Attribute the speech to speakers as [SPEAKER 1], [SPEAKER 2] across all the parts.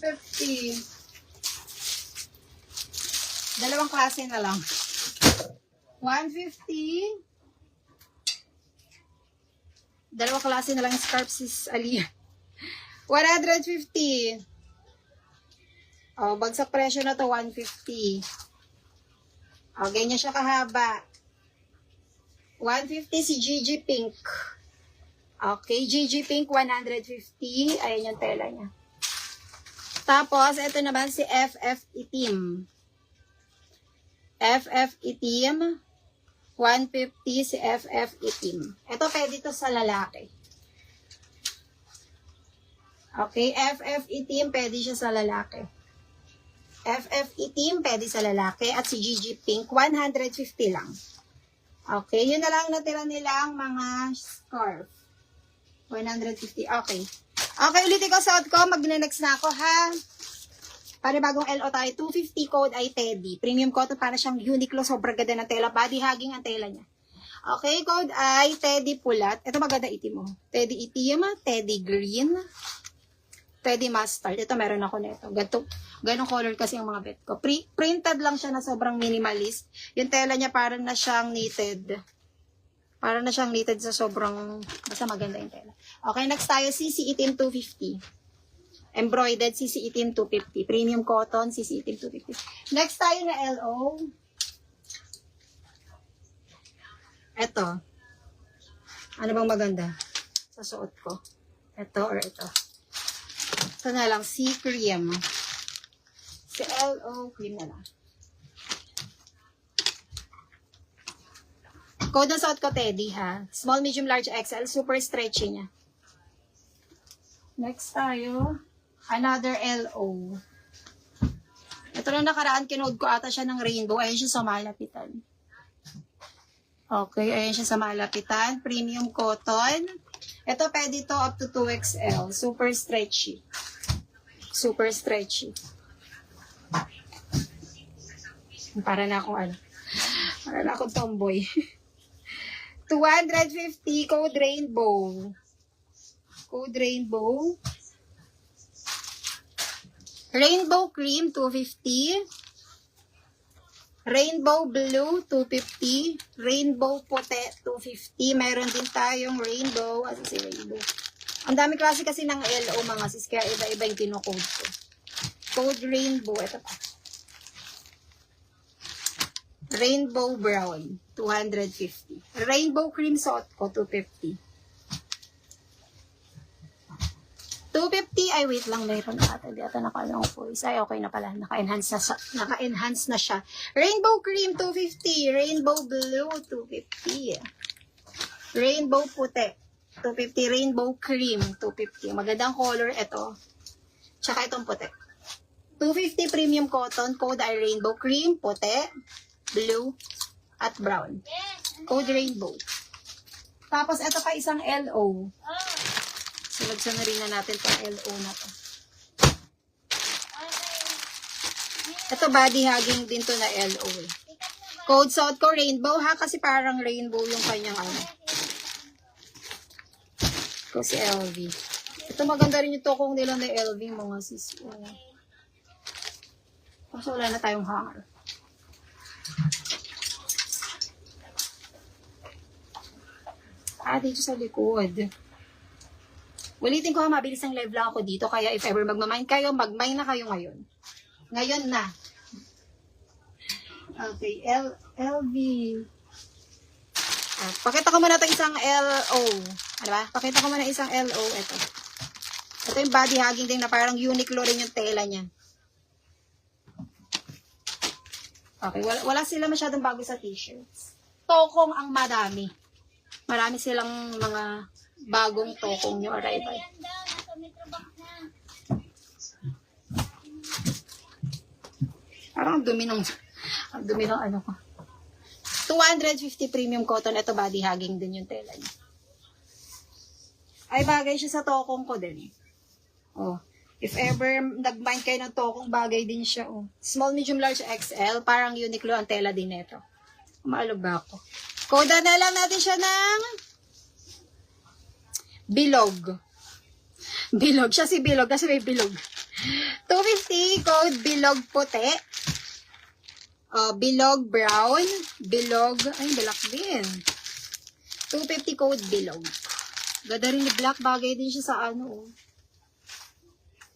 [SPEAKER 1] 150. Dalawang klase na lang. 150. Dalawang klase na lang yung scarf, sis Alia. 150. Oh, bagsak presyo na to, 150. Oh, ganyan siya kahaba. 150 si Gigi Pink. Okay, Gigi Pink, 150. Ayan yung tela niya. Tapos, ito naman si FF Itim. FF Itim, 150 si FF Itim. Ito, pwede to sa lalaki. Okay, FF Itim, pwede siya sa lalaki. FF Itim, pwede sa lalaki. At si Gigi Pink, 150 lang. Okay, yun na lang natira nilang mga scarf. 150, okay. Okay, ulitin ko suot ko. Mag-next na ako, ha? Para bagong LO tayo. 250 code ay Teddy. Premium cotton, para siyang Uniqlo. Sobrang ganda ng tela. Body hugging ang tela niya. Okay, code ay Teddy Pulat. Ito maganda itim mo. Teddy itim, Teddy green, Teddy mustard. Ito meron ako nito. Ganong color kasi yung mga bet ko. Printed lang siya na sobrang minimalist. Yung tela niya parang na siyang knitted. Parang na siyang knitted sa sobrang, basta maganda yung tela. Okay, next tayo, CC Itim 250. Embroidered, CC Itim 250. Premium cotton, CC Itim 250. Next tayo na LO. Ito. Ano bang maganda sa suot ko? Ito or ito? Ito na lang, C cream. Si LO cream na lang. Code na suot ko, Teddy, ha? Small, medium, large, XL. Super stretchy niya. Next tayo. Another LO. Ito na nakaraan, kinode ko ata siya ng rainbow. Ayan siya sa malapitan. Okay, ayan siya sa malapitan. Premium cotton. Ito pwede to up to 2XL. Super stretchy. Super stretchy. Para na akong ano. Para na akong tomboy. 250 code rainbow. Code rainbow. Rainbow cream 250. Rainbow blue 250. Rainbow puti 250. Meron din tayong rainbow. Ano si rainbow? Ang dami klase kasi ng LO mga sis. Kaya iba-iba yung kinocode ko. Code rainbow. Ito pa. Rainbow brown, 250. Rainbow cream suot ko, 250. 250, ay wait lang, mayroon na ata. Di ata nakalang ko. Ay, okay na pala. Naka-enhance na siya. Rainbow cream, 250. Rainbow blue, 250. Rainbow puti, 250. Rainbow cream, 250. Magandang color, ito. Tsaka itong puti. 250 premium cotton, code ay rainbow cream, puti, blue, at brown. Code rainbow. Tapos, ito pa isang LO. Sulagsan na rin na natin itong LO na to. Ito, body hugging din to na LO eh. Code suot ko, rainbow ha, kasi parang rainbow yung kanyang ano. Kasi LV. Ito, maganda rin yung tokong nila na LV, mga sis. Kasi wala na tayong hanger. Dito sa likod. Ulitin ko ha, mabilis ang live lang ako dito. Kaya if ever magmamind kayo, magmind na kayo ngayon. Ngayon na. Okay, LV. Pakita ko muna ito isang LO. Ano ba? Pakita ko muna isang LO. Ito yung body hugging din na parang Uniqlo rin yung tela niya. Okay, wala sila masyadong bago sa t-shirts. Tokong ang madami. Marami silang mga bagong tokong new arrival. Parang dumi ng ano ko. 250 premium cotton. Ito body hugging din yung tela niya. Ay bagay siya sa tokong ko din. Oh. If ever nag-mind kayo ng tokong, bagay din siya. Oh. Small, medium, large, XL. Parang Uniqlo ang tela din nito. Maalog ba ako? Koda na lang natin siya ng bilog. Bilog. Siya si bilog kasi may bilog. 250 code bilog puti. Bilog brown. Bilog, ay black din. 250 code bilog. Ganda rin ni black. Bagay din siya sa ano.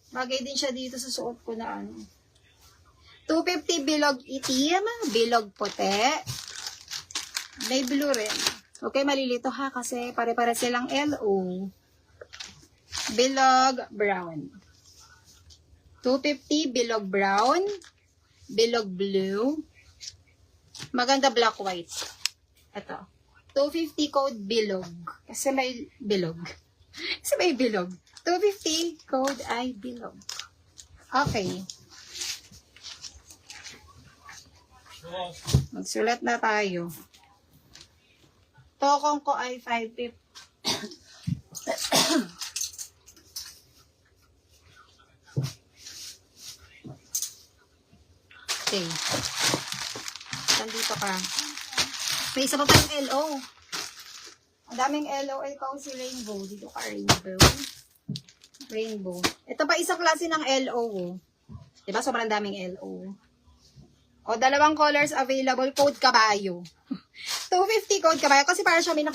[SPEAKER 1] Bagay din siya dito sa suot ko na ano. 250 bilog itim. Bilog puti. May blue rin. Okay, malilito ha kasi pare-pare silang LO. Bilog brown. 250 bilog brown. Bilog blue. Maganda black white. Ito. 250 code bilog. Kasi may bilog. Kasi may bilog. 250 code ay bilog. Okay. Magsulat na tayo. Tokong ko ay 550. Okay. Nandito ka. May isa pa tayong LO. Ang daming LO. Ikaw si Rainbow. Dito ka, Rainbow. Rainbow. Ito pa isang klase ng LO. Diba? Sobrang daming LO. O, dalawang colors available. Code kabayo. 250 code kabayo. Kasi para siya may